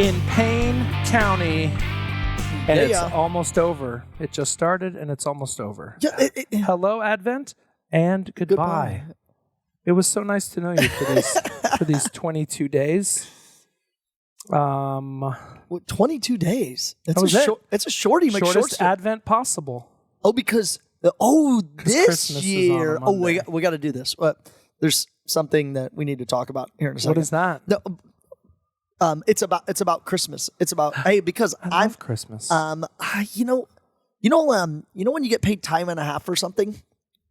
in Payne County, and it's almost over. It just started, and it's almost over. Yeah, Hello, Advent, and goodbye. It was so nice to know you for these 22 days. 22 days. It's a shorty. Shortest Advent possible. Oh, because this Christmas year. Is on a Monday. We got to do this. There's something that we need to talk about here in a second. What is that? No, it's about Christmas. It's about because I love Christmas. You know when you get paid time and a half for something.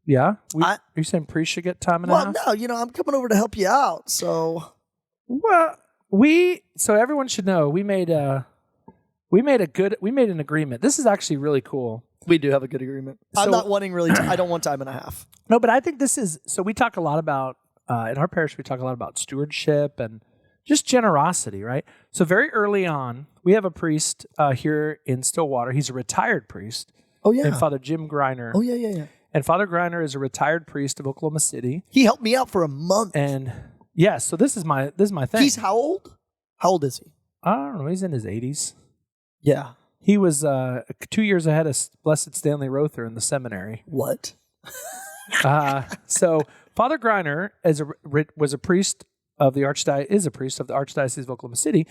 Yeah, are you saying priests should get time and a half? Well, no. I'm coming over to help you out. So, so everyone should know we made an agreement. This is actually really cool. We do have a good agreement. I'm not wanting really. I don't want time and a half. No, but I think this is. So we talk a lot about in our parish. We talk a lot about stewardship and just generosity, right? So very early on, we have a priest here in Stillwater. He's a retired priest. Oh yeah, named Father Jim Greiner. Oh yeah. And Father Greiner is a retired priest of Oklahoma City. He helped me out for a month. And yes, so this is my thing. He's how old? How old is he? I don't know. He's in his 80s. Yeah. He was 2 years ahead of Blessed Stanley Rother in the seminary. What? So Father Greiner was a priest of the Archdiocese of Oklahoma City,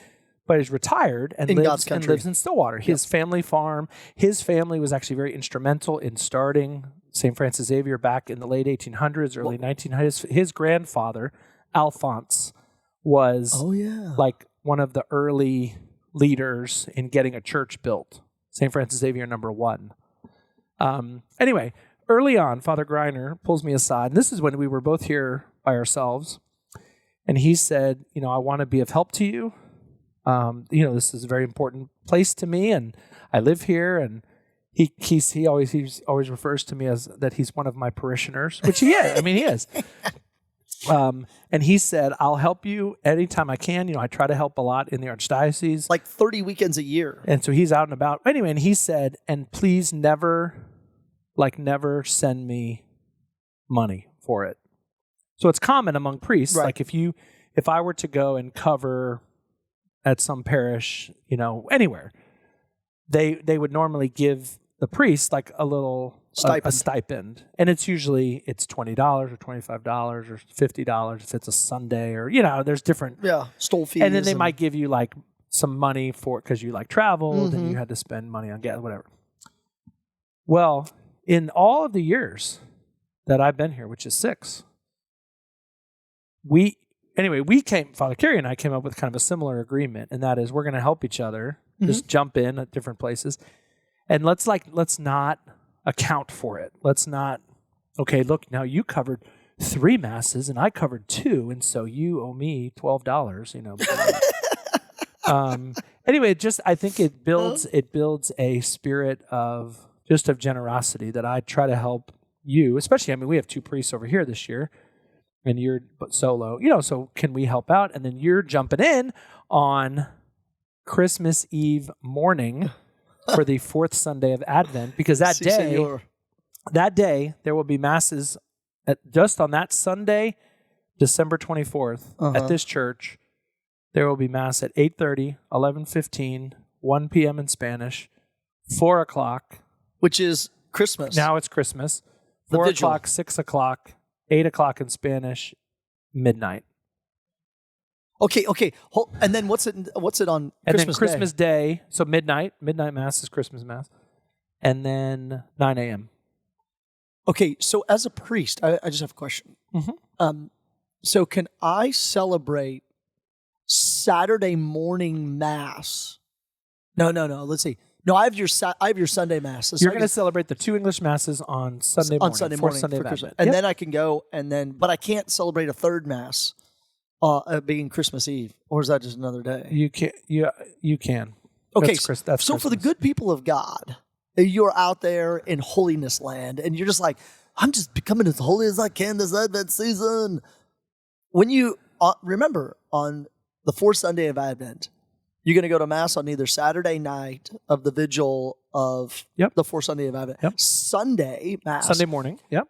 but is retired and lives in Stillwater. Yep. His family farm. His family was actually very instrumental in starting St. Francis Xavier back in the late 1800s, early 1900s. His grandfather, Alphonse, was like one of the early leaders in getting a church built. St. Francis Xavier #1. Anyway, early on, Father Greiner pulls me aside, and this is when we were both here by ourselves, and he said, I want to be of help to you. This is a very important place to me, and I live here, and he always refers to me as that he's one of my parishioners, which he is. I mean, he is. And he said, I'll help you anytime I can. I try to help a lot in the Archdiocese. Like 30 weekends a year. And so he's out and about. Anyway, and he said, and please never send me money for it. So it's common among priests. Right. Like if I were to go and cover at some parish, anywhere, they would normally give the priest like a little stipend. And it's usually $20 or $25 or $50 if it's a Sunday or, there's different. Yeah, stole fees. And then they might give you like some money for because you traveled and you had to spend money on gas, whatever. Well, in all of the years that I've been here, which is 6, Father Kerry and I came up with kind of a similar agreement, and that is we're going to help each other, just jump in at different places, and let's not account for it. Let's not, look, now you covered 3 masses and I covered 2, and so you owe me $12, Anyway, I think it builds a spirit of generosity that I try to help you, especially, we have 2 priests over here this year, and you're solo, so can we help out? And then you're jumping in on Christmas Eve morning for the 4th Sunday of Advent, because that day there will be masses just on that Sunday, December 24th, at this church. There will be mass at 8:30, 11:15, 1 p.m. in Spanish, 4 o'clock, which is Christmas. Now it's Christmas. 4 o'clock, 6 o'clock, 8 o'clock in Spanish, midnight. Okay. And then what's it on Christmas Day? And then Christmas Day, so midnight Mass is Christmas Mass. And then 9 a.m. Okay, so as a priest, I just have a question. So can I celebrate Saturday morning Mass? No. Let's see. No, I have your Sunday Mass. You're going to celebrate the 2 English Masses on Sunday morning. On Sunday morning Sunday for Christmas. And then I can go but I can't celebrate a 3rd Mass being Christmas Eve, or is that just another day? You can. Okay, that's so Christmas. for the good people of God, you're out there in holiness land, and you're just like, I'm just becoming as holy as I can this Advent season. When you remember on the 4th Sunday of Advent, you're going to go to Mass on either Saturday night of the vigil of the 4th Sunday of Advent, Sunday Mass. Sunday morning, Yep.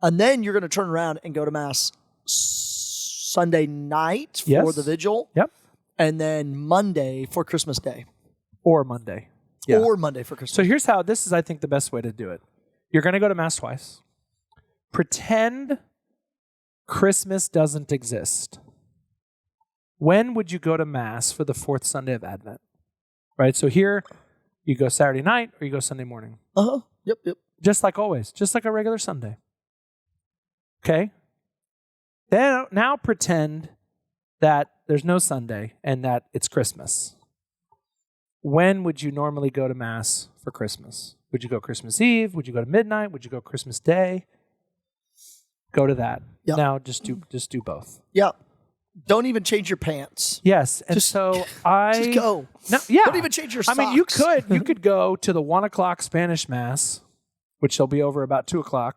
And then you're going to turn around and go to Mass Sunday night for the vigil. Yep. and then Monday for Christmas Day. Or Monday. Yeah. Or Monday for Christmas. So here's how, this is, I think, the best way to do it. You're going to go to Mass twice. Pretend Christmas doesn't exist. When would you go to Mass for the fourth Sunday of Advent? Right? So here, you go Saturday night or you go Sunday morning. Yep. Just like always. Just like a regular Sunday. Okay? Then now pretend that there's no Sunday and that it's Christmas. When would you normally go to Mass for Christmas? Would you go Christmas Eve? Would you go to midnight? Would you go Christmas Day? Go to that. Yep. Now just do both. Yep. Don't even change your pants. Yes. And just so just go. No, yeah. Don't even change your socks. I mean, you could go to the 1:00 Spanish Mass, which will be over about 2:00,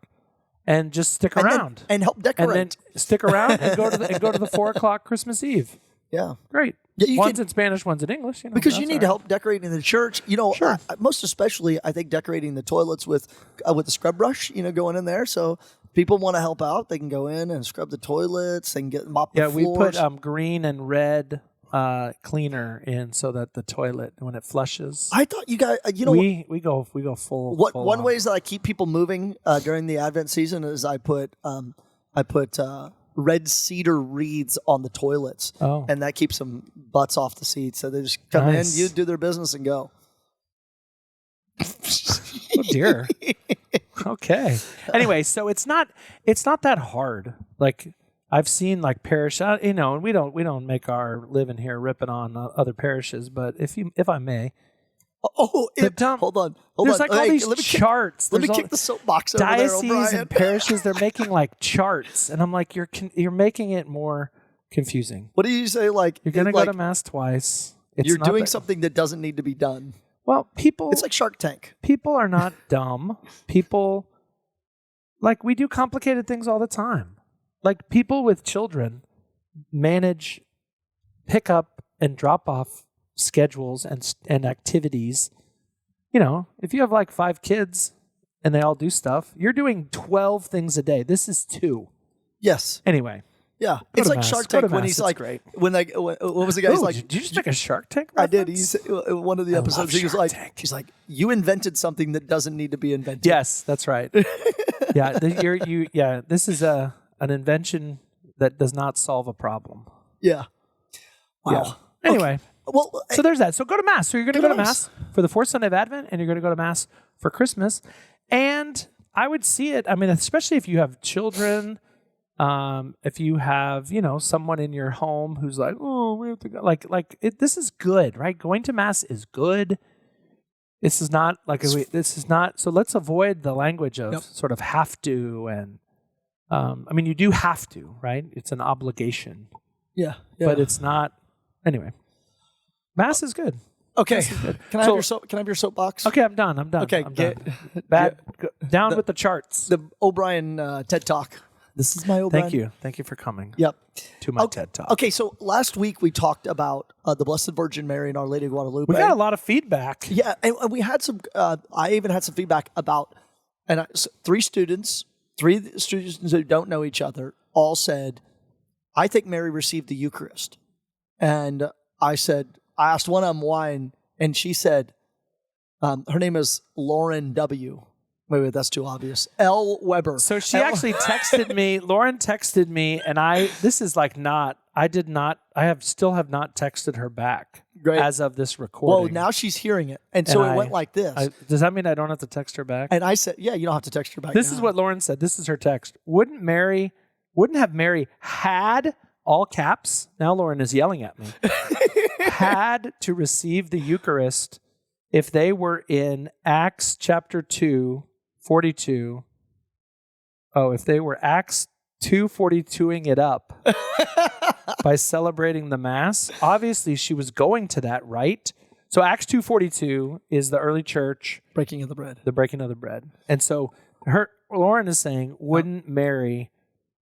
and just stick around and help decorate. And then stick around and go to the 4:00 Christmas Eve. Yeah. Great. Yeah, one's in Spanish, one's in English. Because you need to help decorating the church. Sure. Most especially, I think decorating the toilets with the scrub brush, going in there. So people want to help out. They can go in and scrub the toilets. They can mop the floors. Yeah, we put green and red cleaner in so that the toilet, when it flushes. I thought you guys, we go full. One ways that I keep people moving during the Advent season is I put red cedar wreaths on the toilets, and that keeps them butts off the seats. So they just come in, you do their business, and go. Oh dear. Okay. Anyway, so it's not that hard. Like I've seen like parish, and we don't make our living here ripping on other parishes, but if I may. Hold on. There's like all these charts. Let me kick the soapbox over there, Dioceses O'Brien. and parishes, they're making like charts, and I'm like, you're making it more confusing. What do you say? Like you're gonna go to Mass twice. You're doing something that doesn't need to be done. Well, it's like Shark Tank. People are not dumb. People, like, we do complicated things all the time. Like people with children manage pick up and drop off schedules and activities. If you have like 5 kids and they all do stuff, you're doing 12 things a day. This is 2. Yes. Anyway. Yeah. It's like Shark Tank when he's like, great. What was the guy? He's like, did you just make a Shark Tank reference? I did. He's one of the episodes. He was like, he's like, you invented something that doesn't need to be invented. Yes, that's right. Yeah. This is an invention that does not solve a problem. Yeah. Wow. Yeah. Anyway. Okay. Well, so there's that. So go to Mass. So you're going to go to Mass for the fourth Sunday of Advent, and you're going to go to Mass for Christmas. And I would see it, especially if you have children, if you have, someone in your home who's like, oh, we have to go. This is good, right? Going to Mass is good. This is not so let's avoid the language of sort of have to. And, you do have to, right? It's an obligation. Yeah. But it's not, anyway. Mass is good. Okay. Is good. Can I have your soapbox? Okay, I'm done. Okay, down with the charts. The O'Brien TED Talk. This is my O'Brien. Thank you for coming. Yep. To my TED Talk. Okay, so last week we talked about the Blessed Virgin Mary and Our Lady of Guadalupe. We got a lot of feedback. Yeah, and we had some. I even had some feedback about, and 3 students who don't know each other all said, "I think Mary received the Eucharist," and I asked one of them why, and she said, her name is Lauren W. Wait, that's too obvious. L. Weber. So she actually texted me. Lauren texted me, and I still have not texted her back as of this recording. Well, now she's hearing it, and so it went like this. Does that mean I don't have to text her back? And I said, yeah, you don't have to text her back. This is what Lauren said. This is her text. Wouldn't have Mary had, all caps, now Lauren is yelling at me, had to receive the Eucharist if they were in Acts chapter 2, 42. Oh, if they were Acts 2:42ing it up by celebrating the Mass. Obviously, she was going to that, right? So Acts 2:42 is the early church. Breaking of the bread. The breaking of the bread. And so Lauren is saying, wouldn't Mary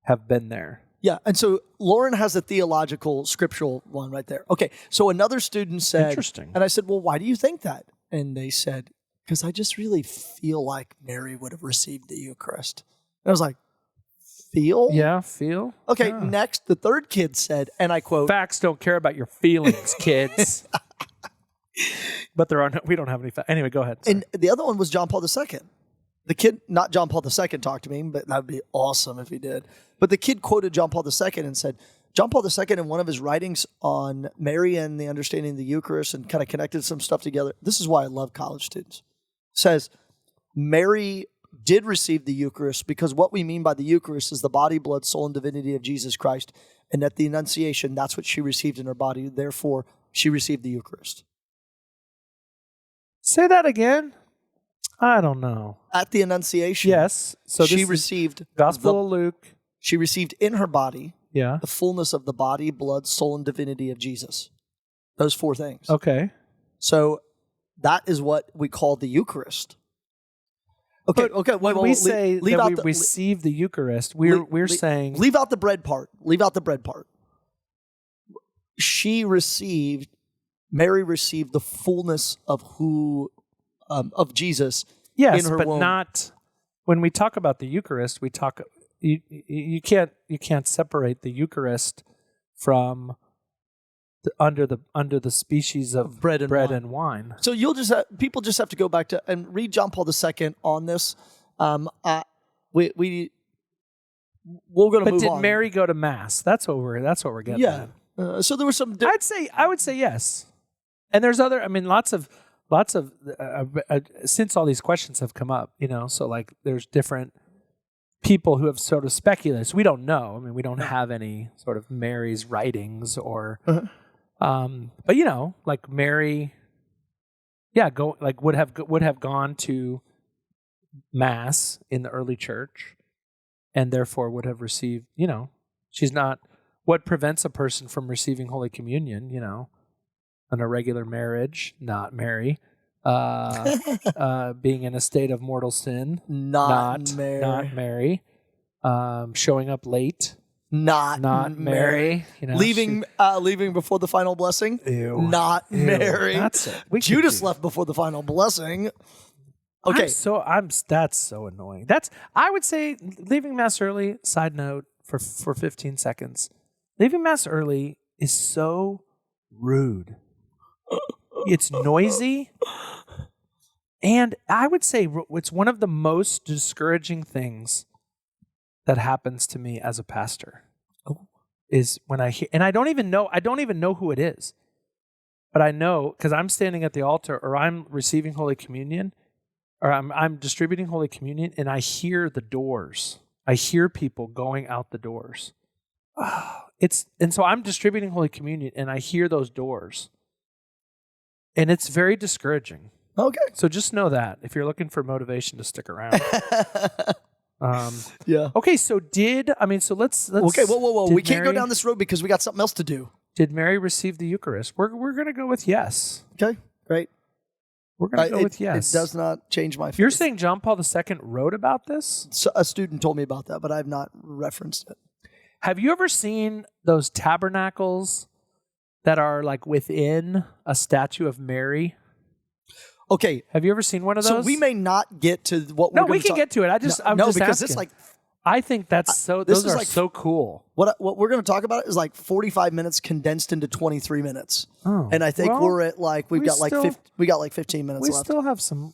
have been there? Yeah, and so Lauren has a theological, scriptural one right there. Okay, so another student said, interesting. And I said, well, why do you think that? And they said, because I just really feel like Mary would have received the Eucharist. And I was like, feel. Yeah, feel. Okay, Yeah. next, the third kid said, and I quote, "Facts don't care about your feelings, kids." But we don't have any facts. Anyway, go ahead. Sorry. And the other one was John Paul II. The kid, not John Paul II talked to me, but that would be awesome if he did. But the kid quoted John Paul II and said, John Paul II, in one of his writings on Mary and the understanding of the Eucharist and kind of connected some stuff together. This is why I love college students. Says, Mary did receive the Eucharist because what we mean by the Eucharist is the body, blood, soul, and divinity of Jesus Christ. And at the Annunciation, that's what she received in her body. Therefore, she received the Eucharist. Say that again. I don't know. At the Annunciation, yes. So she received Gospel of Luke. She received in her body the fullness of the body, blood, soul, and divinity of Jesus. Those four things. Okay. So that is what we call the Eucharist. Okay. When we say that we receive the Eucharist, we're saying leave out the bread part. Leave out the bread part. Mary received the fullness of of Jesus. Yes, in her but womb. not when we talk about the Eucharist. We talk. You can't separate the Eucharist from under the species of bread and wine. So people just have to go back to and read John Paul II on this. We're going to move on. But did Mary go to Mass? That's what we're getting. Yeah. So there was some. I would say yes. And there's other. I mean, lots of since all these questions have come up, so like there's different people who have sort of speculated. So we don't know. I mean, we don't have any sort of Mary's writings or, but like Mary, would have gone to Mass in the early church, and therefore would have received. She's not. What prevents a person from receiving Holy Communion? An irregular marriage, not Mary. Being in a state of mortal sin, not Mary. Showing up late, not Mary. Leaving before the final blessing, not Mary. That's it. Judas left before the final blessing. Okay, that's so annoying. I would say leaving Mass early. Side note for 15 seconds, leaving Mass early is so rude. It's noisy. And I would say it's one of the most discouraging things that happens to me as a pastor. Is when I hear, and I don't even know who it is. But I know because I'm standing at the altar or I'm receiving Holy Communion or I'm distributing Holy Communion and I hear the doors. I hear people going out the doors. And so I'm distributing Holy Communion and I hear those doors. And it's very discouraging. Okay. So just know that if you're looking for motivation to stick around. Yeah. Okay. So let's. Okay. Whoa. We can't go down this road because we got something else to do. Did Mary receive the Eucharist? We're going to go with yes. Okay. Great. We're going to go with yes. It does not change my faith. You're saying John Paul II wrote about this? So a student told me about that, but I've not referenced it. Have you ever seen those tabernacles that are like within a statue of Mary? Okay. Have you ever seen one of those? So we may not get to what we're going to No, we can get to it. I'm just because asking. it's like I think that's those are so cool. What we're going to talk about is like 45 minutes condensed into 23 minutes. Oh. And I think we're at we got like 15 minutes we left. We still have some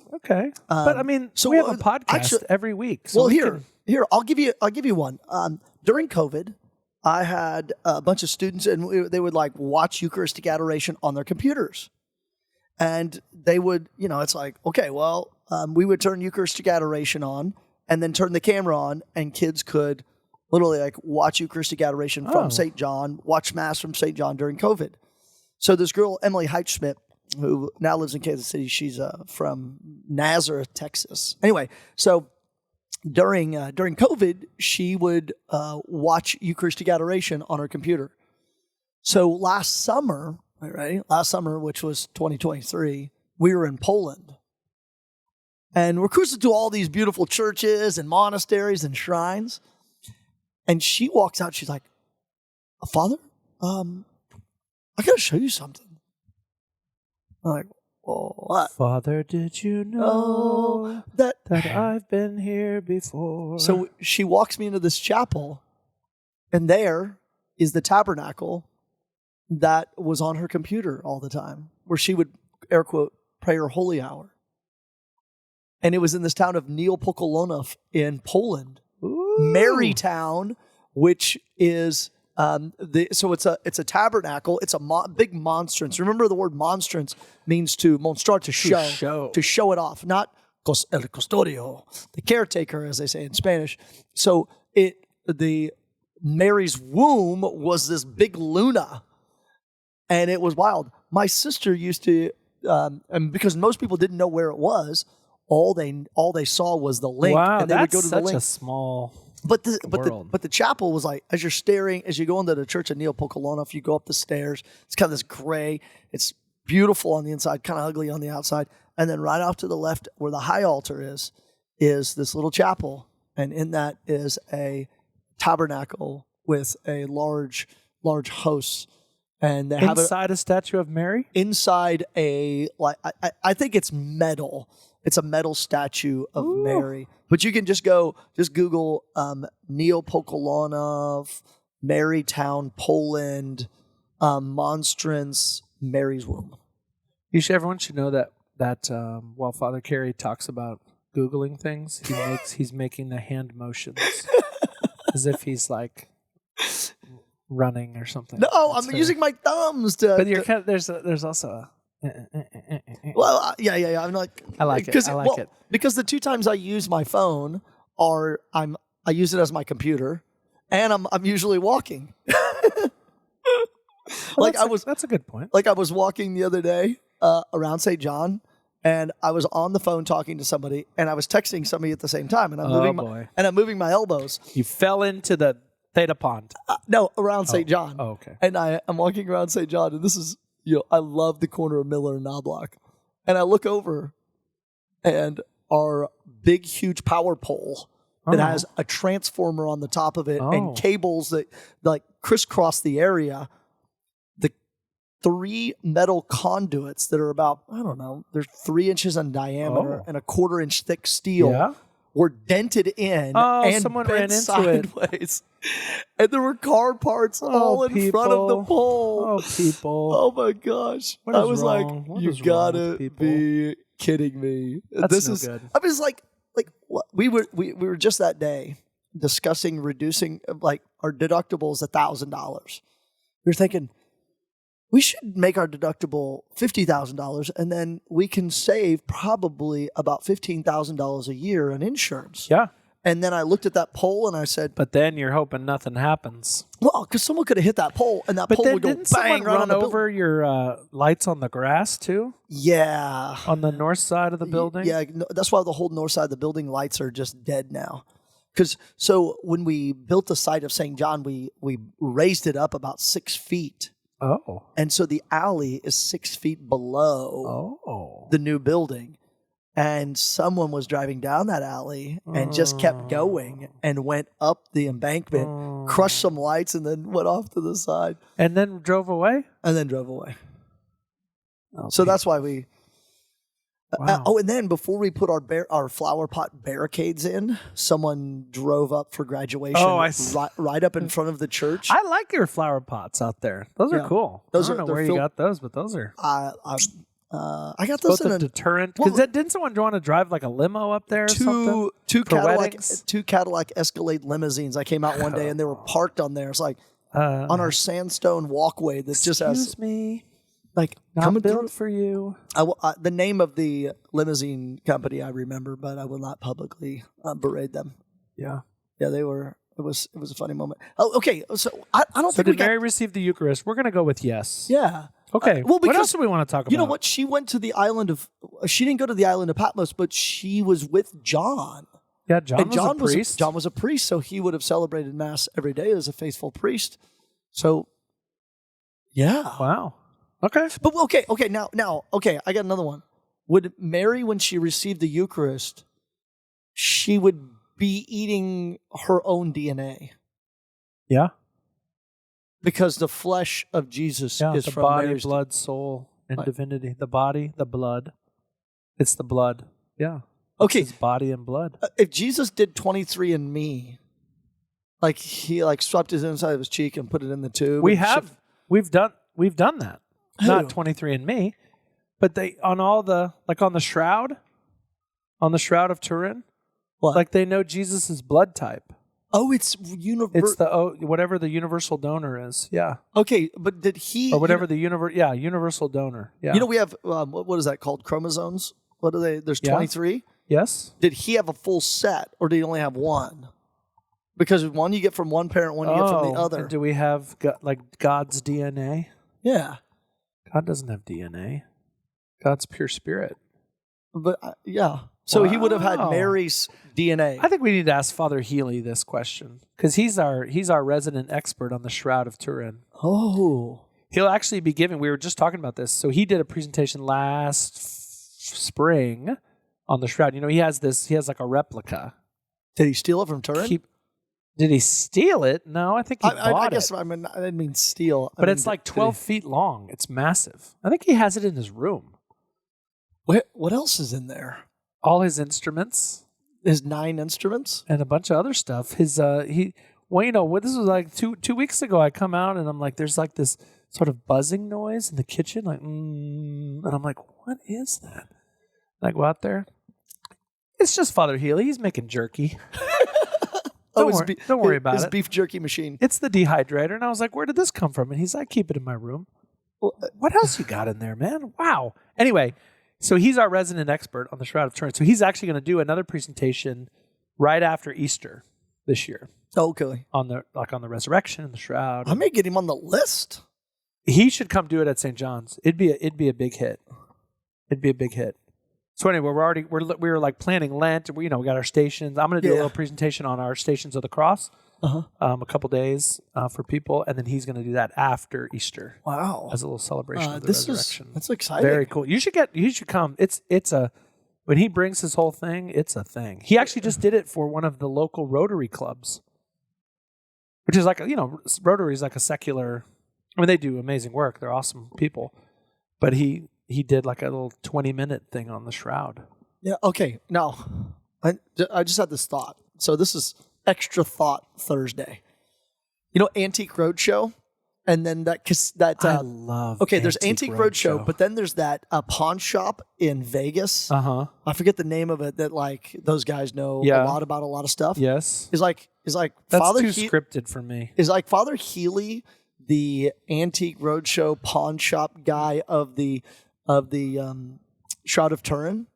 but I mean, so we have a podcast every week. So here I'll give you one. During COVID, I had a bunch of students and they would like watch Eucharistic adoration on their computers. And they would, it's like, okay, well, we would turn Eucharistic adoration on and then turn the camera on and kids could literally like watch Eucharistic adoration from St. John, watch Mass from St. John during COVID. So this girl, Emily Heitschmidt, who now lives in Kansas City, she's from Nazareth, Texas. Anyway, so during COVID, she would watch Eucharistic adoration on her computer. So last summer, which was 2023, we were in Poland. And we're cruising to all these beautiful churches and monasteries and shrines. And she walks out, she's like, Father, I got to show you something. I'm like, What? Father, did you know that I've been here before? So she walks me into this chapel, and there is the tabernacle that was on her computer all the time, where she would, air quote, pray her holy hour. And it was in this town of Niepokolonów in Poland. Ooh. Marytown, which is so it's a tabernacle. It's a big monstrance. Remember, the word monstrance means to mostrar, to show it off, not el custodio, the caretaker, as they say in Spanish. So the Mary's womb was this big luna, and it was wild. My sister used to, and because most people didn't know where it was, all they saw was the link, wow, and they would go to the such link. A small. But the chapel was like, as you go into the church of Niepokolonów, you go up the stairs. It's kind of this gray. It's beautiful on the inside, kind of ugly on the outside. And then right off to the left, where the high altar is this little chapel, and in that is a tabernacle with a large host. And they have inside a statue of Mary. Inside I think it's metal. It's a metal statue of Ooh. Mary. But you can just Google Niepokolonów, Marytown, Poland, monstrance, Mary's womb. Everyone should know that while Father Kerry talks about Googling things, he's making the hand motions as if he's like running or something. No, I'm using my thumbs to. But there's also a. Well, yeah. I'm like, I like it. I like it because the two times I use my phone I use it as my computer, and I'm usually walking. That's a good point. Like I was walking the other day around St. John, and I was on the phone talking to somebody, and I was texting somebody at the same time, and I'm moving my elbows. You fell into the Theta Pond. No, around St. John. Oh, okay. And I'm walking around St. John, and this is. I love the corner of Miller and Knobloch. And I look over, and our big, huge power pole that has a transformer on the top of it and cables that like crisscross the area. The 3 metal conduits that are about, I don't know, they're 3 inches in diameter and a 1/4 inch thick steel were dented in and someone bent ran into sideways. And there were car parts all in front of the pole. Oh, people. Oh, my gosh. I was wrong? Like, you gotta be kidding me. That's no good. I was like what? We were just that day discussing reducing like our deductible is $1,000. We were thinking we should make our deductible $50,000, and then we can save probably about $15,000 a year on insurance. Yeah. And then I looked at that pole and I said, but then you're hoping nothing happens. Well, because someone could have hit that pole, and that pole would go bang right on the over your lights on the grass too? Yeah. On the north side of the building? Yeah, that's why the whole north side of the building lights are just dead now. Because so when we built the site of St. John, we raised it up about 6 feet. Oh. And so the alley is 6 feet below the new building. And someone was driving down that alley and just kept going and went up the embankment, crushed some lights, and then went off to the side. And then drove away? So that's why we... Wow. And then before we put our flower pot barricades in, someone drove up for graduation right up in front of the church. I like your flower pots out there. Those are cool. I don't know where you got those, but those are... I got those in a deterrent. Because didn't someone want to drive like a limo up there or something? Two Cadillac Escalade limousines. I came out one day and they were parked on there. It's like on our sandstone walkway that just has... Excuse me. Like, not built for you. The name of the limousine company I remember, but I will not publicly berate them. Yeah. Yeah, they were... It was a funny moment. Oh, okay. So I don't think did Mary receive the Eucharist? We're going to go with yes. Yeah. Okay. Well, what else do we want to talk about? You know what? She went to the island of... She didn't go to the island of Patmos, but she was with John. Yeah, John was a priest. John was a priest, so he would have celebrated Mass every day as a faithful priest. So, yeah. Wow. Okay. But okay. Now, I got another one. Would Mary, when she received the Eucharist, she would be eating her own DNA? Yeah. Because the flesh of Jesus is the from body, Mary's blood, soul. in divinity. The body, the blood. It's the blood. Yeah. Okay. It's his body and blood. If Jesus did 23andMe, like he like swept his inside of his cheek and put it in the tube. We've done that. Who? Not 23andMe, but they on the shroud of Turin. What? Like they know Jesus' blood type. Oh, it's It's whatever the universal donor is. Yeah. Okay, but did he Or whatever universal donor. Yeah. We have what is that called? Chromosomes? What are they? There's 23. Yes. Did he have a full set, or did he only have one? Because one you get from one parent, one you get from the other. And do we have God's DNA? Yeah. God doesn't have DNA. God's pure spirit. But yeah. So he would have had Mary's DNA. I think we need to ask Father Healy this question because he's our resident expert on the Shroud of Turin. Oh. He'll actually be giving. We were just talking about this. So he did a presentation last spring on the Shroud. He has like a replica. Did he steal it from Turin? Did he steal it? No, I think he bought I guess it. I didn't mean steal. But it's like 12 feet long. It's massive. I think he has it in his room. What else is in there? All his instruments. His 9 instruments? And a bunch of other stuff. This was like two weeks ago. I come out and I'm like, there's like this sort of buzzing noise in the kitchen. Like, and I'm like, what is that? And I go out there. It's just Father Healy. He's making jerky. Don't worry about it. His beef jerky machine. It's the dehydrator. And I was like, where did this come from? And he's like, keep it in my room. Well, what else you got in there, man? Wow. Anyway, so he's our resident expert on the Shroud of Turin. So he's actually going to do another presentation right after Easter this year. Okay. On the resurrection and the Shroud. I may get him on the list. He should come do it at St. John's. It'd be a big hit. It'd be a big hit. So anyway, we were like planning Lent. We got our stations. I'm going to do a little presentation on our Stations of the Cross. A couple days for people, and then he's going to do that after Easter. Wow! As a little celebration of the resurrection. That's exciting. Very cool. You should come. When he brings his whole thing, it's a thing. He actually just did it for one of the local Rotary clubs, which is like Rotary is like a secular. I mean, they do amazing work. They're awesome people, but he did like a little 20-minute thing on the Shroud. Yeah. Okay. Now, I just had this thought. So this is Extra Thought Thursday. Antique Roadshow, and then that I love. Okay, there's Antique Roadshow, but then there's that pawn shop in Vegas. I forget the name of it. That like those guys know a lot about a lot of stuff. Yes, is like that's Father too scripted for me. Is like Father Healy, the Antique Roadshow pawn shop guy of the Shroud of Turin.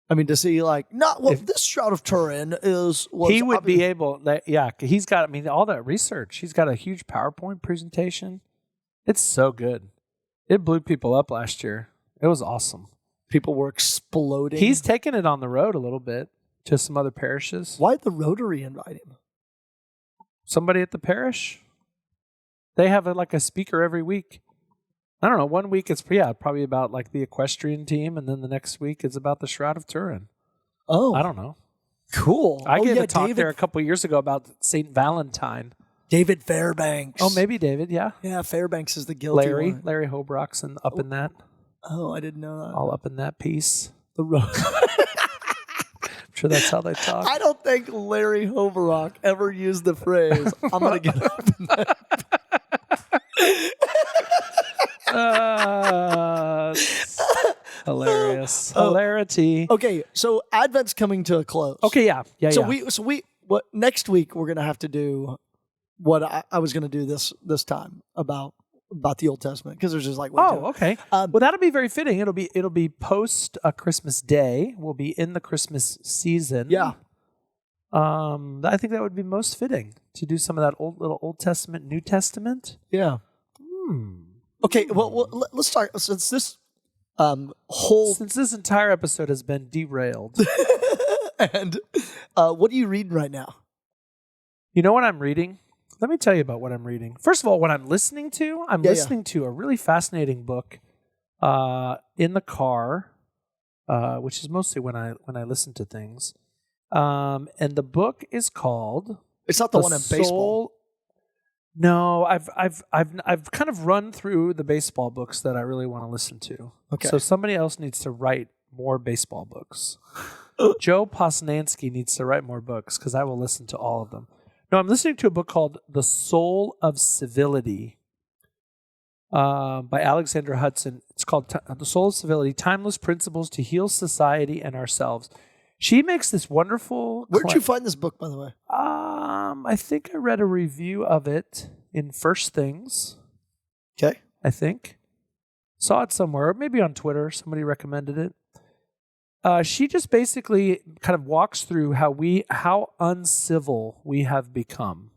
I mean, does he this Shroud of Turin was he would be able, he's got, all that research. He's got a huge PowerPoint presentation. It's so good. It blew people up last year. It was awesome. People were exploding. He's taken it on the road a little bit to some other parishes. Why'd the Rotary invite him? Somebody at the parish. They have a speaker every week. I don't know. 1 week it's probably about like the equestrian team, and then the next week is about the Shroud of Turin. Oh, I don't know. Cool. I gave a talk there a couple of years ago about Saint Valentine. David Fairbanks. Oh, maybe David. Yeah. Yeah, Fairbanks is the guilty one. Larry Hobrock's up in that. Oh, I didn't know that. All up in that piece. The road. I'm sure that's how they talk. I don't think Larry Hobrock ever used the phrase, I'm going to get up in that. Hilarious. Hilarity. Okay, so Advent's coming to a close. Okay, yeah. What next week we're gonna have to do what I was gonna do this time about the Old Testament, because there's just like okay. Well, that'll be very fitting. It'll be post Christmas Day. We'll be in the Christmas season. Yeah. I think that would be most fitting to do some of that Old Testament, New Testament. Yeah. Okay, well, let's start. Since this entire episode has been derailed. And what are you reading right now? You know what I'm reading? Let me tell you about what I'm reading. First of all, what I'm listening to, listening to a really fascinating book in the car, which is mostly when I listen to things. And the book is called... It's not the one in baseball. No, I've kind of run through the baseball books that I really want to listen to. Okay. So somebody else needs to write more baseball books. Joe Posnanski needs to write more books because I will listen to all of them. No, I'm listening to a book called The Soul of Civility by Alexandra Hudson. It's called The Soul of Civility, Timeless Principles to Heal Society and Ourselves. She makes this wonderful... Where'd you find this book, by the way? I think I read a review of it in First Things. Okay. I think. Saw it somewhere, maybe on Twitter. Somebody recommended it. She just basically kind of walks through how uncivil we have become.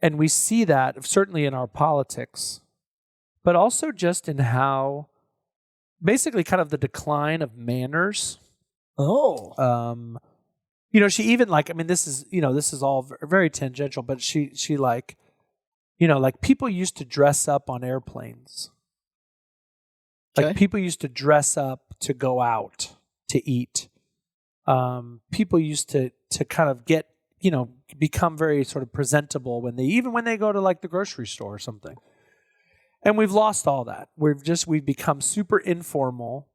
And we see that certainly in our politics, but also just in how basically kind of the decline of manners. Oh. She even this is all very tangential, but she like people used to dress up on airplanes. Okay. Like people used to dress up to go out to eat. People used to kind of get, become very sort of presentable when they go to like the grocery store or something. And we've lost all that. We've become super informal,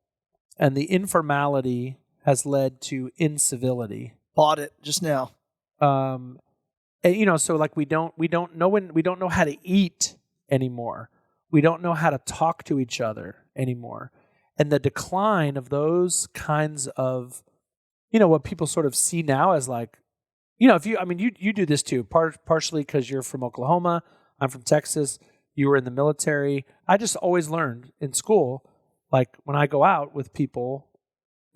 and the informality has led to incivility. Bought it just now. And, so like we don't know how to eat anymore. We don't know how to talk to each other anymore. And the decline of those kinds of, what people sort of see now as like, if you do this too, partially because you're from Oklahoma, I'm from Texas, you were in the military. I just always learned in school, like when I go out with people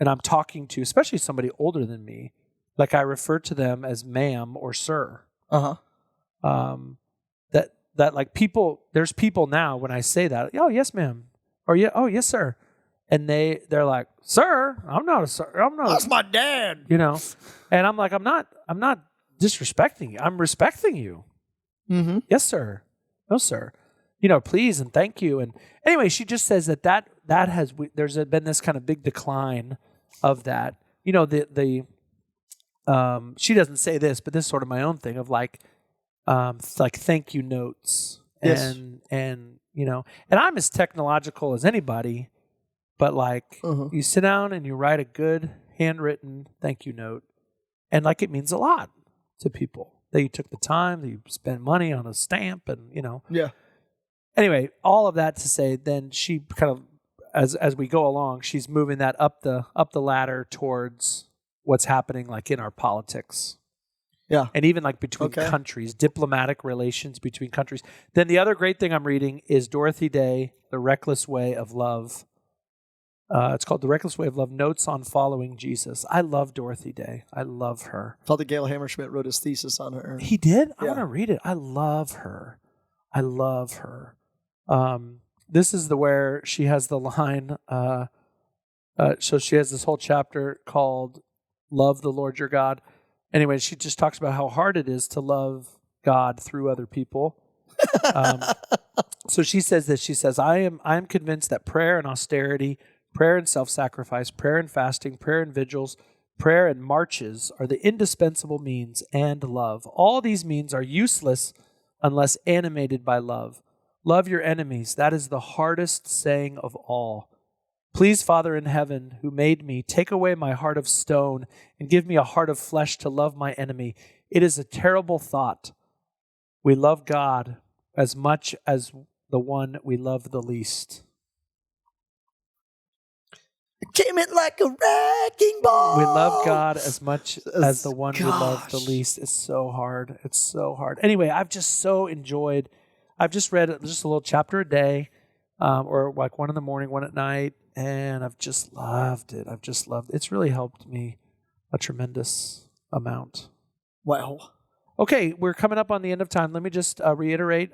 and I'm talking to, especially somebody older than me, like I refer to them as ma'am or sir. That like people, there's people now when I say that, oh yes ma'am, or yeah, oh yes sir, and they're like, sir, I'm not a sir, That's my dad. And I'm like, I'm not disrespecting you, I'm respecting you. Mm-hmm. Yes sir, no sir, please and thank you. And anyway, she just says that there's been this kind of big decline of that. She doesn't say this, but this is sort of my own thing of like thank you notes. Yes. And I'm as technological as anybody, but like you sit down and you write a good handwritten thank you note, and like it means a lot to people that you took the time, that you spent money on a stamp, and Yeah. Anyway, all of that to say, then she kind of, as we go along, she's moving that up the ladder towards what's happening like in our politics. Yeah. And even like between countries, diplomatic relations between countries. Then the other great thing I'm reading is Dorothy Day, The Reckless Way of Love. It's called The Reckless Way of Love, Notes on Following Jesus. I love Dorothy Day. I love her. Father Gail Hammerschmidt wrote his thesis on her. He did? I Yeah. want to read it. I love her. This is where she has the line. So she has this whole chapter called Love the Lord Your God. Anyway, she just talks about how hard it is to love God through other people. So she says this. She says, I am convinced that prayer and austerity, prayer and self-sacrifice, prayer and fasting, prayer and vigils, prayer and marches are the indispensable means, and love. All these means are useless unless animated by love. Love your enemies. That is the hardest saying of all. Please, Father in heaven, who made me, take away my heart of stone and give me a heart of flesh to love my enemy. It is a terrible thought. We love God as much as the one we love the least. It came in like a wrecking ball. We love God as much as the one we love the least. It's so hard. It's so hard. Anyway, I've just so enjoyed. I've just read just a little chapter a day, or like one in the morning, one at night. And I've just loved it. It's really helped me a tremendous amount. Wow. Okay, we're coming up on the end of time. Let me just reiterate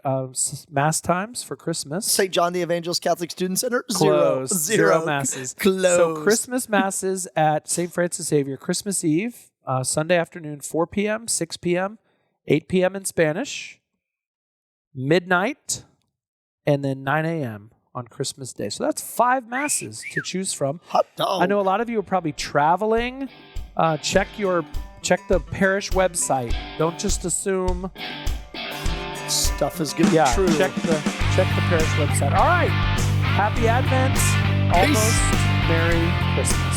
Mass times for Christmas. St. John the Evangelist Catholic Student Center? Closed. Zero Masses. Closed. So Christmas Masses at St. Francis Xavier. Christmas Eve, Sunday afternoon, 4 p.m., 6 p.m., 8 p.m. in Spanish, midnight, and then 9 a.m. on Christmas Day. So that's 5 Masses to choose from. Hot dog. I know a lot of you are probably traveling. Check the parish website. Don't just assume Stuff is good. Yeah, True. check the parish website. All right. Happy Advent. Almost Peace. Merry Christmas.